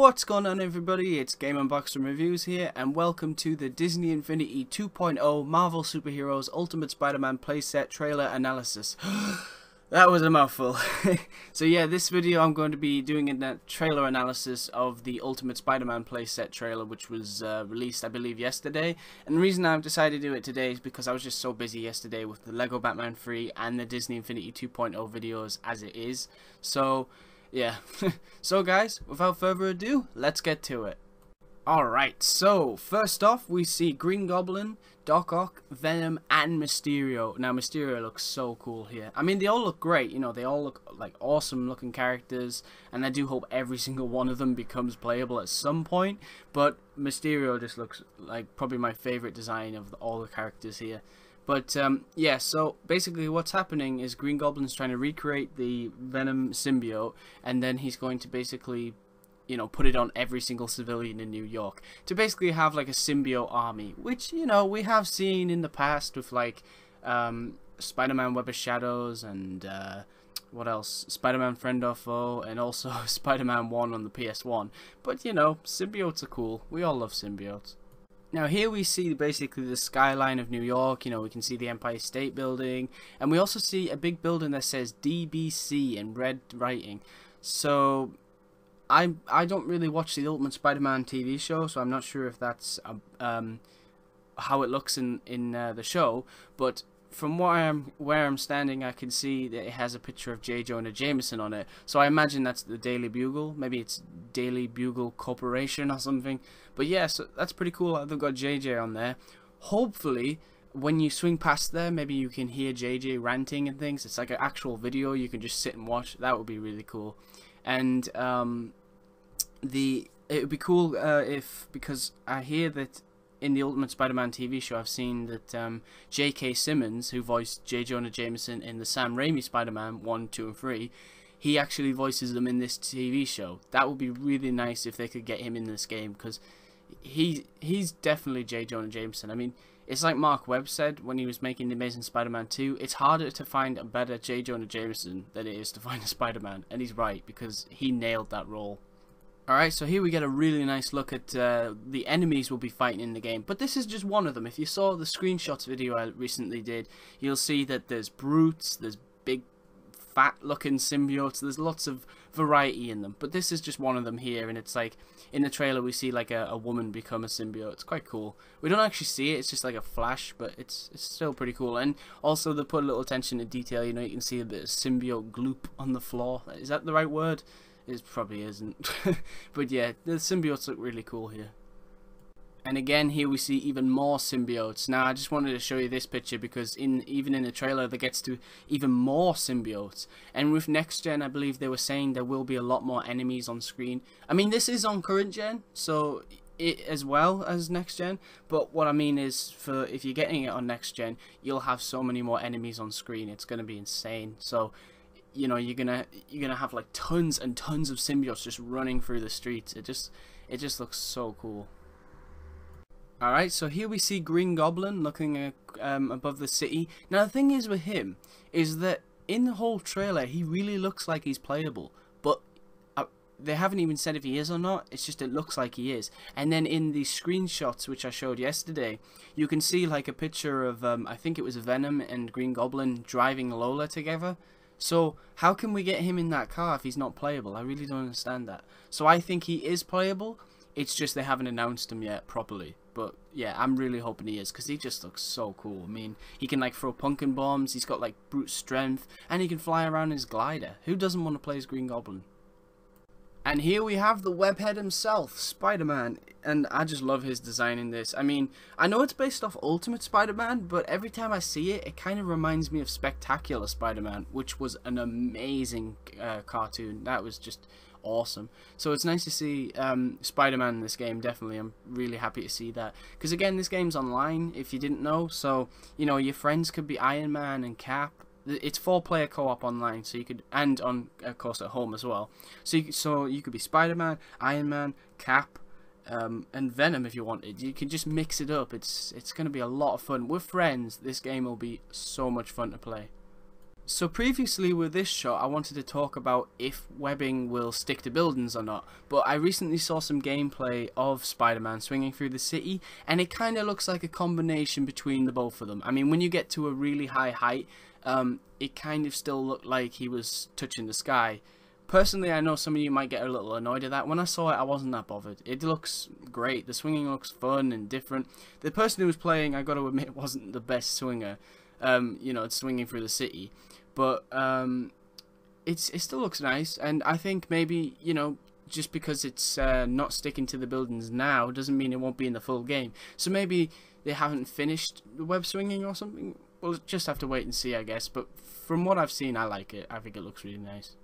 What's going on, everybody? It's Game Unboxing Reviews here, and welcome to the Disney Infinity 2.0 Marvel Superheroes Ultimate Spider-Man Playset Trailer Analysis. That was a mouthful. So yeah, this video I'm going to be doing a trailer analysis of the Ultimate Spider-Man Playset trailer, which was released, I believe, yesterday. And the reason I've decided to do it today is because I was just so busy yesterday with the Lego Batman 3 and the Disney Infinity 2.0 videos as it is. So yeah. So guys, without further ado, let's get to it. Alright, so first off we see Green Goblin, Doc Ock, Venom, and Mysterio. Now Mysterio looks so cool here. I mean, they all look great, you know, they all look like awesome looking characters, and I do hope every single one of them becomes playable at some point, but Mysterio just looks like probably my favorite design of all the characters here. But yeah, so basically what's happening is Green Goblin's trying to recreate the Venom symbiote, and then he's going to basically, you know, put it on every single civilian in New York to basically have like a symbiote army, which, you know, we have seen in the past with like Spider-Man Web of Shadows and what else, Spider-Man Friend or Foe, and also Spider-Man 1 on the PS1. But you know, symbiotes are cool. We all love symbiotes. Now here we see basically the skyline of New York. You know, we can see the Empire State Building, and we also see a big building that says DBC in red writing. So I don't really watch the Ultimate Spider-Man TV show, so I'm not sure if that's how it looks in the show. But from where I'm standing, I can see that it has a picture of J. Jonah Jameson on it. So I imagine that's the Daily Bugle. Maybe it's Daily Bugle Corporation or something. But yeah, so that's pretty cool. They've got JJ on there. Hopefully, when you swing past there, maybe you can hear JJ ranting and things. It's like an actual video you can just sit and watch. That would be really cool. And it would be cool because I hear that in the Ultimate Spider-Man TV show, I've seen that J.K. Simmons, who voiced J. Jonah Jameson in the Sam Raimi Spider-Man 1, 2, and 3, he actually voices them in this TV show. That would be really nice if they could get him in this game, because he's definitely J. Jonah Jameson. I mean, it's like Mark Webb said when he was making The Amazing Spider-Man 2, it's harder to find a better J. Jonah Jameson than it is to find a Spider-Man, and he's right, because he nailed that role. Alright, so here we get a really nice look at the enemies we'll be fighting in the game. But this is just one of them. If you saw the screenshots video I recently did, you'll see that there's brutes, there's big fat looking symbiotes, there's lots of variety in them. But this is just one of them here, and it's like, in the trailer we see like a woman become a symbiote. It's quite cool. We don't actually see it, it's just like a flash, but it's still pretty cool. And also they put a little attention to detail, you know, you can see a bit of symbiote gloop on the floor. Is that the right word? It probably isn't. But yeah, the symbiotes look really cool here. And again, here we see even more symbiotes. Now, I just wanted to show you this picture because even in the trailer, there gets to even more symbiotes. And with next gen, I believe they were saying there will be a lot more enemies on screen. I mean, this is on current gen, so it as well as next gen. But what I mean is, for if you're getting it on next gen, you'll have so many more enemies on screen. It's going to be insane. So, you know, you're gonna have like tons and tons of symbiotes just running through the streets. It just looks so cool. Alright, so here we see Green Goblin looking above the city. Now the thing is with him is that in the whole trailer he really looks like he's playable, but they haven't even said if he is or not. It's just it looks like he is. And then in the screenshots which I showed yesterday, you can see like a picture of I think it was Venom and Green Goblin driving Lola together. So how can we get him in that car if he's not playable? I really don't understand that. So I think he is playable. It's just they haven't announced him yet properly. But yeah, I'm really hoping he is, because he just looks so cool. I mean, he can like throw pumpkin bombs. He's got like brute strength, and he can fly around his glider. Who doesn't want to play as Green Goblin? And here we have the webhead himself, Spider-Man, and I just love his design in this. I mean, I know it's based off Ultimate Spider-Man, but every time I see it, it kind of reminds me of Spectacular Spider-Man, which was an amazing cartoon. That was just awesome. So it's nice to see Spider-Man in this game, definitely. I'm really happy to see that. Because again, this game's online, if you didn't know, so, you know, your friends could be Iron Man and Cap. It's 4-player co-op online, so you could, and on, of course, at home as well. So you could be Spider-Man, Iron Man, Cap, and Venom if you wanted. You can just mix it up. It's going to be a lot of fun with friends. This game will be so much fun to play. So previously with this shot I wanted to talk about if webbing will stick to buildings or not, but I recently saw some gameplay of Spider-Man swinging through the city, and it kind of looks like a combination between the both of them. I mean, when you get to a really high height, it kind of still looked like he was touching the sky. Personally, I know some of you might get a little annoyed at that. When I saw it, I wasn't that bothered. It looks great. The swinging looks fun and different. The person who was playing, I got to admit, wasn't the best swinger. You know, it's swinging through the city. But it still looks nice, and I think maybe, you know, just because it's not sticking to the buildings now doesn't mean it won't be in the full game. So maybe they haven't finished the web swinging or something. We'll just have to wait and see, I guess. But from what I've seen, I like it. I think it looks really nice.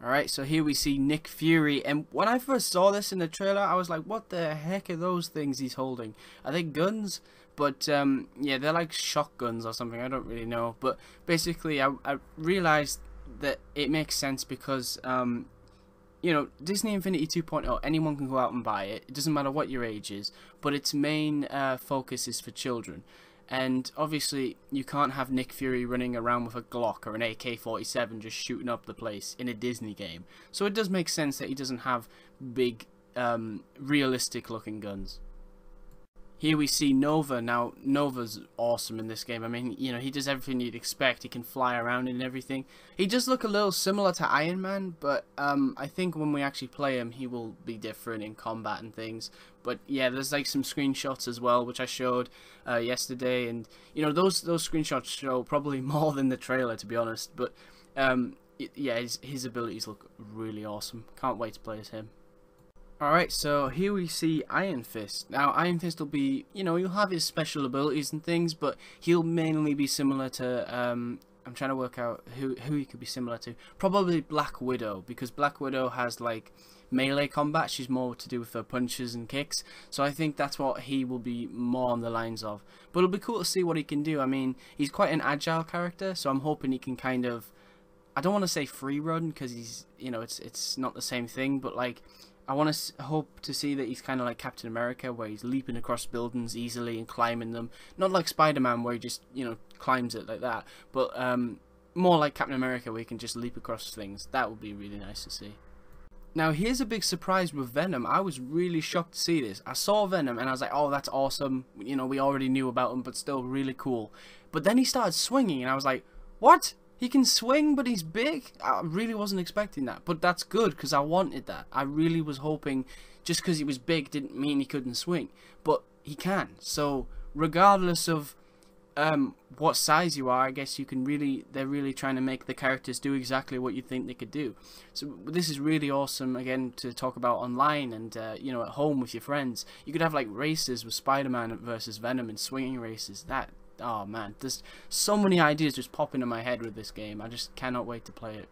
Alright, so here we see Nick Fury, and when I first saw this in the trailer, I was like, what the heck are those things he's holding? Are they guns? But, yeah, they're like shotguns or something, I don't really know. But basically, I realized that it makes sense because, you know, Disney Infinity 2.0, anyone can go out and buy it. It doesn't matter what your age is, but its main focus is for children. And obviously, you can't have Nick Fury running around with a Glock or an AK-47 just shooting up the place in a Disney game. So it does make sense that he doesn't have big, realistic-looking guns. Here we see Nova. Now, Nova's awesome in this game. I mean, you know, he does everything you'd expect. He can fly around and everything. He does look a little similar to Iron Man, but I think when we actually play him, he will be different in combat and things. But yeah, there's like some screenshots as well, which I showed yesterday, and you know, those screenshots show probably more than the trailer, to be honest. But yeah, his abilities look really awesome. Can't wait to play as him. Alright, so here we see Iron Fist. Now, Iron Fist will be, you know, he'll have his special abilities and things, but he'll mainly be similar to, I'm trying to work out who he could be similar to. Probably Black Widow, because Black Widow has, like, melee combat. She's more to do with her punches and kicks, so I think that's what he will be more on the lines of. But it'll be cool to see what he can do. I mean, he's quite an agile character, so I'm hoping he can kind of, I don't want to say free run, because he's, you know, it's not the same thing, but, like, I want to hope to see that he's kind of like Captain America, where he's leaping across buildings easily and climbing them. Not like Spider-Man, where he just, you know, climbs it like that. But more like Captain America, where he can just leap across things. That would be really nice to see. Now, here's a big surprise with Venom. I was really shocked to see this. I saw Venom, and I was like, oh, that's awesome. You know, we already knew about him, but still really cool. But then he started swinging, and I was like, what? He can swing, but he's big? I really wasn't expecting that. But that's good, because I wanted that. I really was hoping just because he was big didn't mean he couldn't swing. But he can. So, regardless of what size you are, I guess you can really, they're really trying to make the characters do exactly what you think they could do. So, this is really awesome, again, to talk about online and, you know, at home with your friends. You could have, like, races with Spider-Man versus Venom and swinging races. Oh man, there's so many ideas just popping in my head with this game. I just cannot wait to play it.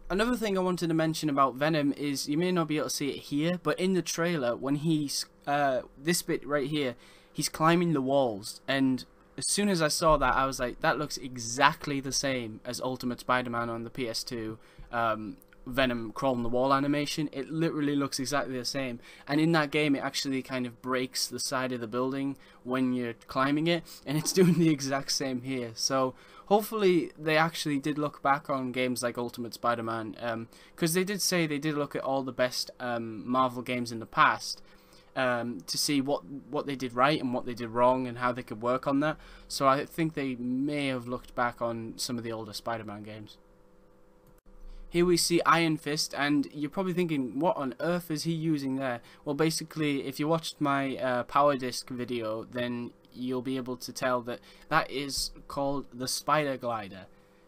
Another thing I wanted to mention about Venom is, you may not be able to see it here, but in the trailer, when he's, this bit right here, he's climbing the walls, and as soon as I saw that, I was like, that looks exactly the same as Ultimate Spider-Man on the PS2, Venom crawling the wall animation. It literally looks exactly the same, and in that game it actually kind of breaks the side of the building when you're climbing it, and it's doing the exact same here. So hopefully they actually did look back on games like Ultimate Spider-Man, because they did say they did look at all the best Marvel games in the past to see what they did right and what they did wrong and how they could work on that. So I think they may have looked back on some of the older Spider-Man games. Here we see Iron Fist, and you're probably thinking, what on earth is he using there? Well, basically, if you watched my Power Disc video, then you'll be able to tell that that is called the Spider Glider.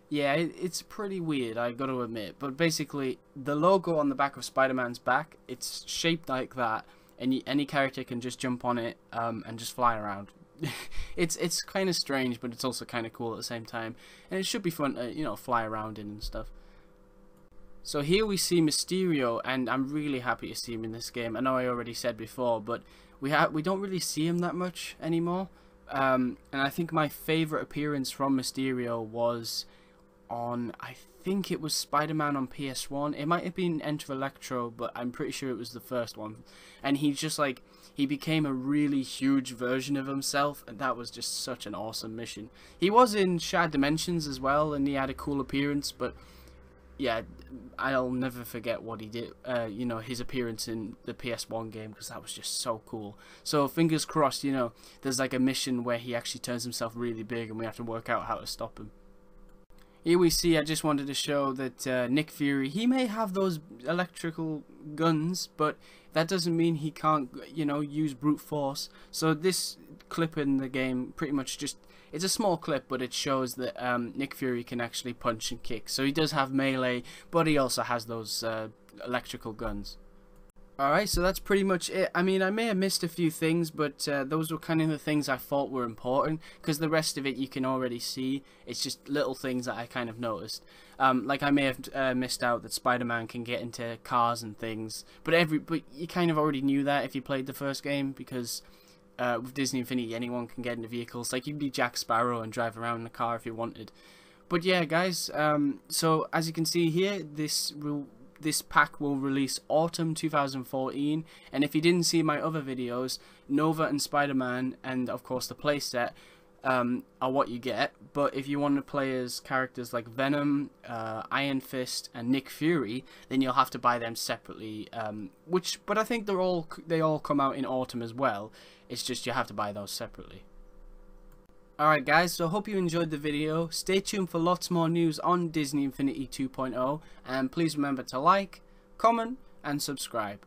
Yeah, it's pretty weird, I got to admit, but basically, the logo on the back of Spider-Man's back, it's shaped like that, and any character can just jump on it and just fly around. It's kind of strange, but it's also kind of cool at the same time, and it should be fun to, you know, fly around in and stuff. So here we see Mysterio, and I'm really happy to see him in this game. I know I already said before, but we don't really see him that much anymore. And I think my favourite appearance from Mysterio was on, I think it was Spider-Man on PS1. It might have been Enter Electro, but I'm pretty sure it was the first one. And he just like, he became a really huge version of himself, and that was just such an awesome mission. He was in Shattered Dimensions as well, and he had a cool appearance, but yeah, I'll never forget what he did, you know, his appearance in the PS1 game, because that was just so cool. So fingers crossed, you know, there's like a mission where he actually turns himself really big and we have to work out how to stop him. Here we see, I just wanted to show that Nick Fury, he may have those electrical guns, but that doesn't mean he can't, you know, use brute force. So this clip in the game pretty much just, it's a small clip, but it shows that Nick Fury can actually punch and kick. So he does have melee, but he also has those electrical guns. Alright, so that's pretty much it. I mean, I may have missed a few things, but those were kind of the things I thought were important, because the rest of it you can already see. It's just little things that I kind of noticed. Like I may have missed out that Spider-Man can get into cars and things, but you kind of already knew that if you played the first game, because with Disney Infinity anyone can get into vehicles. Like, you could be Jack Sparrow and drive around in a car if you wanted. But yeah, guys, so as you can see here, this pack will release autumn 2014, and if you didn't see my other videos, Nova and Spider-Man and of course the playset are what you get. But if you want to play as characters like Venom, Iron Fist and Nick Fury, then you'll have to buy them separately, but I think they all come out in autumn as well. It's just you have to buy those separately. Alright guys, so hope you enjoyed the video. Stay tuned for lots more news on Disney Infinity 2.0, and please remember to like, comment and subscribe.